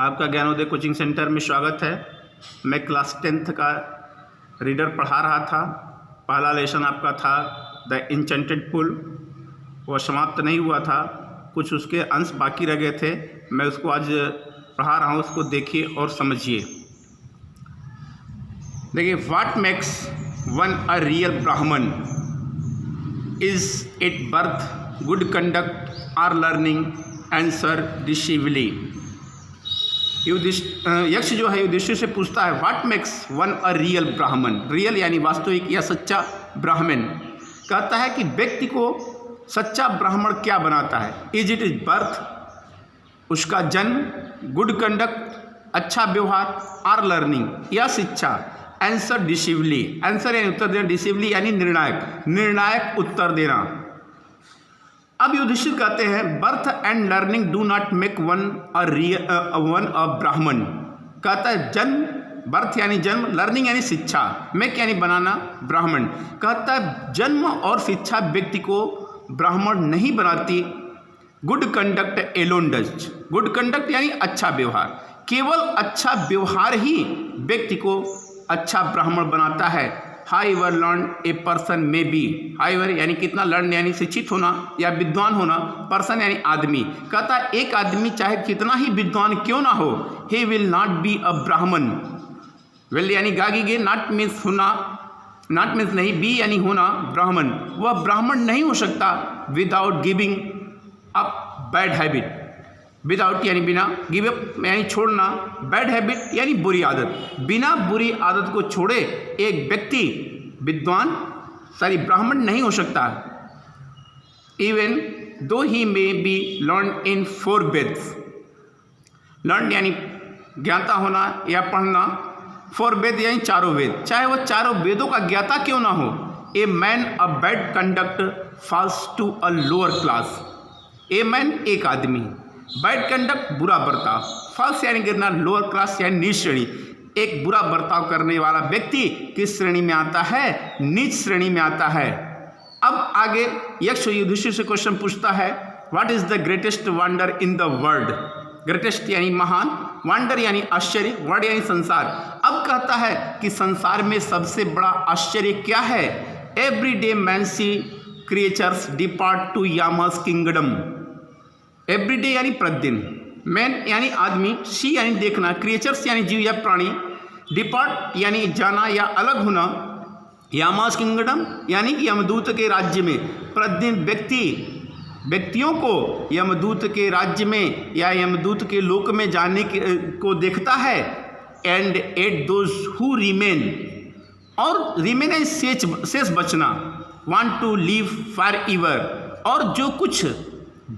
आपका Gyanodaya coaching centre में स्वागत है। मैं क्लास 10th का रीडर पढ़ा रहा था। पहला लेसन आपका था द इंचेंटेड पुल, वह समाप्त नहीं हुआ था, कुछ उसके अंश बाकी रह गए थे। मैं उसको आज पढ़ा रहा हूँ, उसको देखिए और समझिए। देखिए, what makes one a real Brahmin? Is it birth, good conduct or learning? Answer decisively. Yaksha जो है युधिष्ठिर से पूछता है, what makes one a real Brahmin? Real यानी वास्तविक या सच्चा ब्राह्मण। कहता है कि व्यक्ति को सच्चा ब्राह्मण क्या बनाता है? इज इट इज बर्थ, उसका जन्म, गुड कंडक्ट अच्छा व्यवहार, आर लर्निंग या शिक्षा? आंसर डिसिवली। आंसर यानी उत्तर देना, डिसिवली यानी निर्णायक, निर्णायक उत्तर देना। अब युधिष्ठिर कहते हैं, birth and learning do not make one a Brahmin. कहता है जन्म, बर्थ यानी जन्म, लर्निंग यानी शिक्षा, मेक यानी बनाना, ब्राह्मण। कहता है जन्म और शिक्षा व्यक्ति को ब्राह्मण नहीं बनाती। Good conduct alone does. Good conduct यानी अच्छा व्यवहार, केवल अच्छा व्यवहार ही व्यक्ति को अच्छा ब्राह्मण बनाता है। हाईवर लर्न ए पर्सन में बी। हाईवर यानी कितना, लर्न यानी शिक्षित होना या विद्वान होना, पर्सन यानी आदमी। कहता है एक आदमी चाहे कितना ही विद्वान क्यों ना हो, he will not be a ब्राह्मण। विल यानी गागी, नॉट मीन्स होना, नॉट मीन्स नहीं, बी यानी होना, ब्राह्मण। वह ब्राह्मण नहीं हो सकता without giving up bad habit. Without यानी बिना, गिव अप यानी छोड़ना, बैड हैबिट यानी बुरी आदत। बिना बुरी आदत को छोड़े एक व्यक्ति विद्वान ब्राह्मण नहीं हो सकता। Even though he may be learn in 4 Vedas. Learn यानी ज्ञाता होना या पढ़ना, 4 वेद यानी चारों वेद, चाहे वह चारों वेदों का ज्ञाता क्यों ना हो। A man a bad conduct falls to a lower class. A man एक आदमी, बैड कंडक्ट बुरा बर्ताव, फॉल्स यानी गिरना, लोअर क्लास यानी नीच श्रेणी। एक बुरा बर्ताव करने वाला व्यक्ति किस श्रेणी में आता है? नीच श्रेणी में आता है। अब आगे यक्ष युधिष्ठिर से क्वेश्चन पूछता है, what is the greatest wonder in the world? Greatest यानी महान, वंडर यानी आश्चर्य, वर्ड यानी संसार। अब कहता है कि संसार में सबसे बड़ा आश्चर्य क्या है? Every day man see creatures depart to Yama's kingdom. Everyday यानी प्रतिदिन, मैन यानी आदमी, सी यानी देखना, क्रिएचर्स यानी जीव या प्राणी, डिपार्ट यानी जाना या अलग होना, यामास किंगडम यानी कि यमदूत के राज्य में। प्रतिदिन व्यक्तियों को यमदूत के राज्य में या यमदूत के लोक में जाने को देखता है। And at those who remain, और रिमेन यानी शेष बचना, want to live forever, और जो कुछ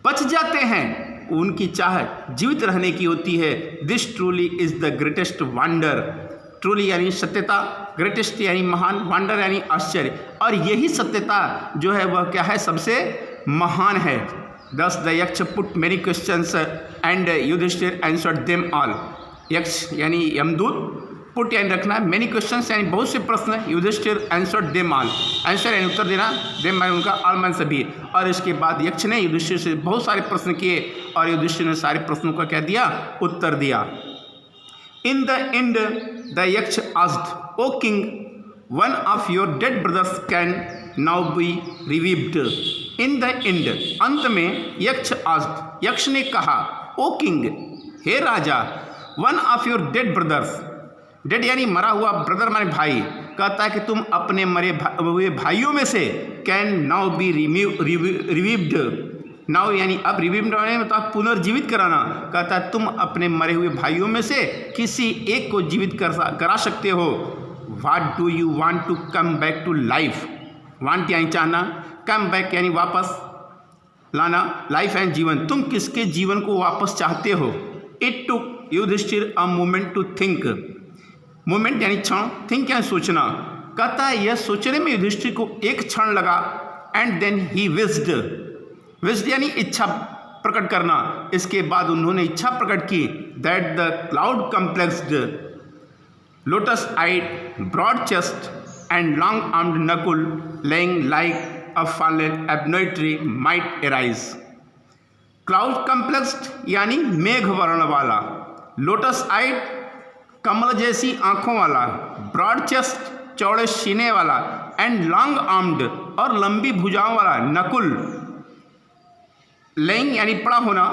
बच जाते हैं उनकी चाह जीवित रहने की होती है। This truly is the greatest wonder. Truly यानी सत्यता, ग्रेटेस्ट यानी महान, वंडर यानी आश्चर्य, और यही सत्यता जो है वह क्या है? सबसे महान है। Thus the Yaksha put many questions and Yudhishthira answered them all. Yaksha यानी यमदूत, पुट यानी रखना, मेनी क्वेश्चंस यानी बहुत से प्रश्न, Yudhishthira answered them all. Answer यानी उत्तर देना, देम यानी उनका, ऑल मान सभी। और इसके बाद यक्ष ने युधिष्ठिर से बहुत सारे प्रश्न किए और युधिष्ठिर ने सारे प्रश्नों का क्या दिया? उत्तर दिया। In the end the Yaksha asked, O king, one of your dead brothers can now be revived. In the end, अंत में, यक्ष आस्क्ड, यक्ष ने कहा, ओ किंग, हे राजा, one of your dead brothers, dead यानी मरा हुआ, ब्रदर माने भाई। कहता है कि तुम अपने मरे हुए भाइयों में से कैन नाउ बी रिवीव्ड। नाउ यानी अब, रिवीव्ड मतलब पुनर्जीवित कराना। कहता है तुम अपने मरे हुए भाइयों में से किसी एक को जीवित करा सकते हो। What do you want to come back to life? Want यानी चाहना, कम बैक यानी वापस लाना, लाइफ यानी जीवन। तुम किसके जीवन को वापस चाहते हो? It took Yudhishthira a moment to think. Moment यानी क्षण, थिंक यानी सोचना। कहता है यह सोचने में युधिष्ठिर को एक क्षण लगा। And then he wished, wished यानी इच्छा प्रकट करना। इसके बाद उन्होंने इच्छा प्रकट की। That the cloud complexioned, lotus eyed, broad chest and long armed Nakul lying like a fallen ebonite tree might arise. Cloud complexioned यानी मेघ वर्ण वाला, लोटस आइड, कमल जैसी आँखों वाला, ब्रॉड चेस्ट, चौड़े सीने वाला, एंड लॉन्ग आर्म्ड, और लंबी भुजाओं वाला, नकुल। लेइंग यानी पड़ा होना,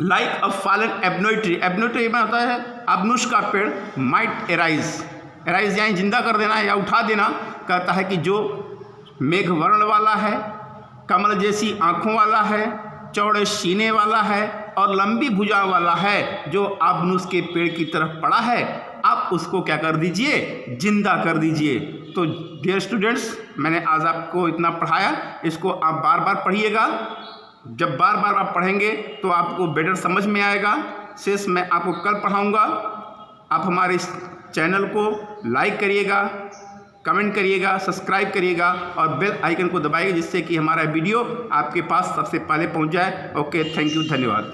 like a fallen ebony tree, ebony tree में होता है अबनुश का पेड़, माइट एराइज, एराइज यानी जिंदा कर देना या उठा देना। कहता है कि जो मेघ वर्ण वाला है, कमल जैसी आँखों वाला है, चौड़े सीने वाला है और लंबी भुजा वाला है, जो आबनुस के पेड़ की तरफ पड़ा है, आप उसको क्या कर दीजिए, जिंदा कर दीजिए। तो डियर स्टूडेंट्स, मैंने आज आपको इतना पढ़ाया, इसको आप बार बार पढ़िएगा। जब बार बार आप पढ़ेंगे तो आपको बेटर समझ में आएगा। शेष मैं आपको कल पढ़ाऊँगा। आप हमारे इस चैनल को लाइक करिएगा, कमेंट करिएगा, सब्सक्राइब करिएगा और बेल आइकन को दबाइएगा, जिससे कि हमारा वीडियो आपके पास सबसे पहले पहुंच जाए। ओके, थैंक यू, धन्यवाद।